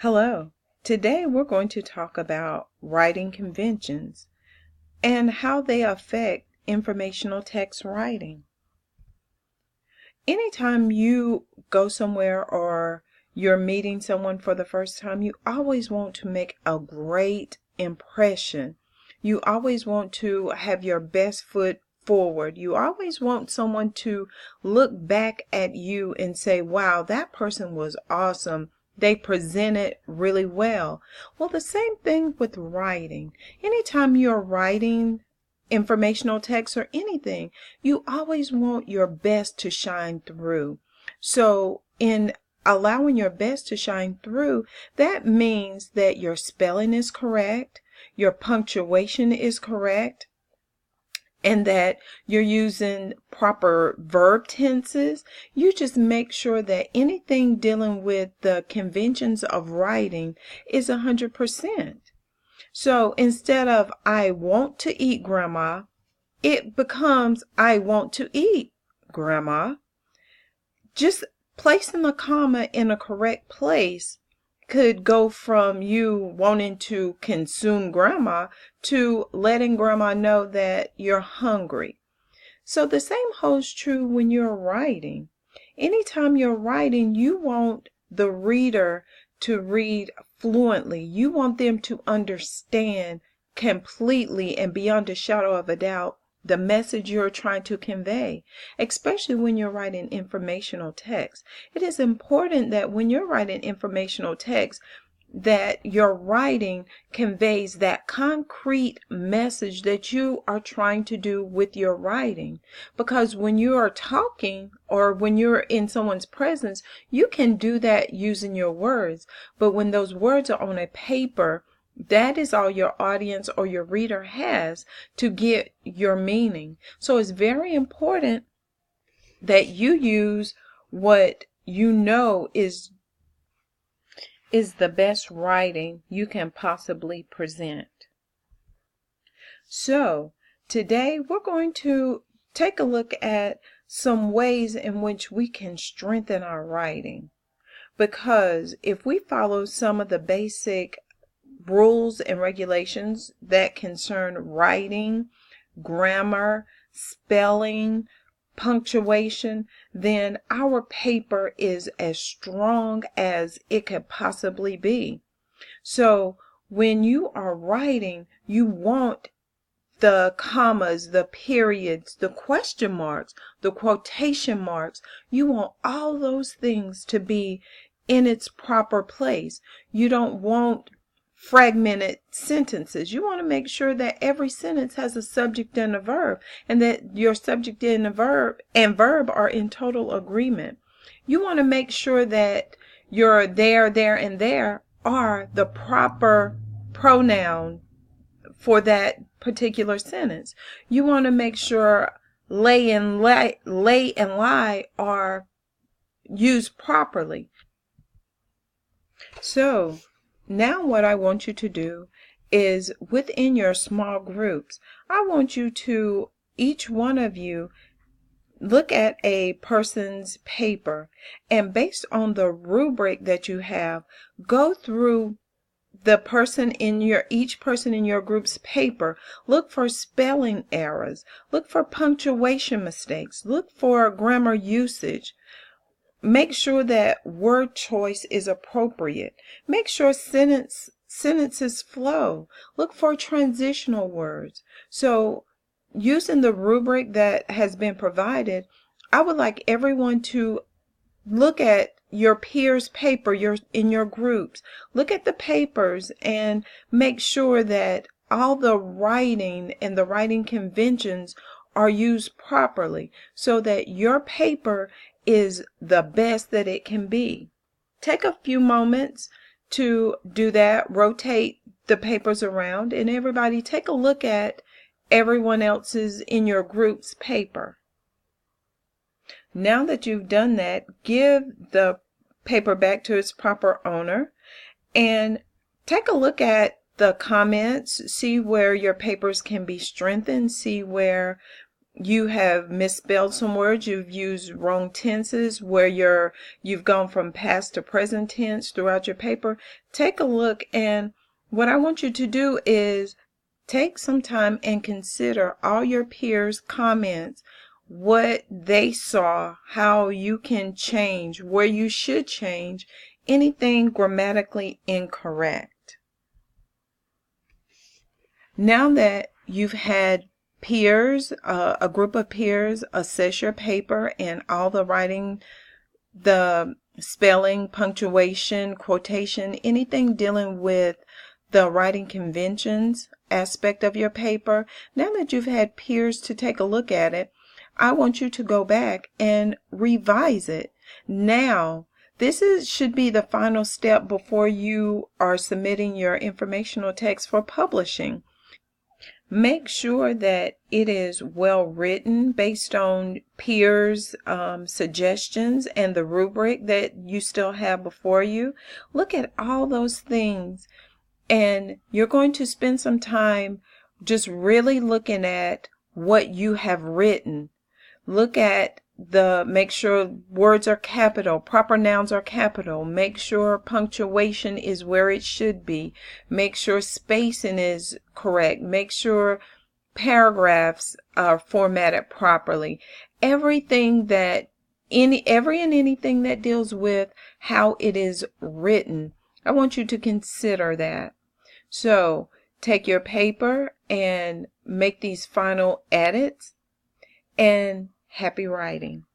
Hello. Today we're going to talk about writing conventions and how they affect informational text writing. Anytime you go somewhere or you're meeting someone for the first time, you always want to make a great impression. You always want to have your best foot forward. You always want someone to look back at you and say, wow, that person was awesome. They presented really well. Well, the same thing with writing. Anytime you're writing informational text or anything, you always want your best to shine through. So in allowing your best to shine through, that means that your spelling is correct, your punctuation is correct, and that you're using proper verb tenses. You just make sure that anything dealing with the conventions of writing is 100%. So instead of I want to eat, Grandma, it becomes I want to eat, Grandma. Just placing the comma in a correct place could go from you wanting to consume Grandma to letting Grandma know that you're hungry. So the same holds true when you're writing. Anytime you're writing, you want the reader to read fluently. You want them to understand completely and beyond a shadow of a doubt the message you're trying to convey, especially when you're writing informational text. It is important that when you're writing informational text, that your writing conveys that concrete message that you are trying to do with your writing. Because when you are talking or when you're in someone's presence, you can do that using your words. But when those words are on a paper, that is all your audience or your reader has to get your meaning. So it's very important that you use what you know is the best writing you can possibly present. So today we're going to take a look at some ways in which we can strengthen our writing. Because if we follow some of the basic rules and regulations that concern writing, grammar, spelling, punctuation, then our paper is as strong as it could possibly be. So when you are writing, you want the commas, the periods, the question marks, the quotation marks. You want all those things to be in its proper place. You don't want fragmented sentences. You want to make sure that every sentence has a subject and a verb, and that your subject and a verb are in total agreement. You want to make sure that your there, and there are the proper pronoun for that particular sentence. You want to make sure lay and lie are used properly. So now what I want you to do is within your small groups, I want you to, each one of you, look at a person's paper and based on the rubric that you have, go through each person in your group's paper. Look for spelling errors. Look for punctuation mistakes. Look for grammar usage. Make sure that word choice is appropriate. Make sure sentences flow. Look for transitional words. So using the rubric that has been provided, I would like everyone to look at your peers' paper in your groups. Look at the papers and make sure that all the writing and the writing conventions are used properly so that your paper is the best that it can be. Take a few moments to do that. Rotate the papers around and everybody take a look at everyone else's in your group's paper. Now that you've done that, give the paper back to its proper owner and take a look at the comments. See where your papers can be strengthened. See where you have misspelled some words, you've used wrong tenses, where you've gone from past to present tense throughout your paper, take a look. And what I want you to do is take some time and consider all your peers' comments, what they saw, how you can change, where you should change anything grammatically incorrect. Now that you've had peers, a group of peers, assess your paper and all the writing, the spelling, punctuation, quotation, anything dealing with the writing conventions aspect of your paper, now that you've had peers to take a look at it, I want you to go back and revise it. Now, should be the final step before you are submitting your informational text for publishing. Make sure that it is well written based on peers' suggestions and the rubric that you still have before you. Look at all those things, and you're going to spend some time just really looking at what you have written. Look at make sure words are capital, proper nouns are capital. Make sure punctuation is where it should be. Make sure spacing is correct. Make sure paragraphs are formatted properly. Everything that anything that deals with how it is written, I want you to consider that. So take your paper and make these final edits, and happy writing.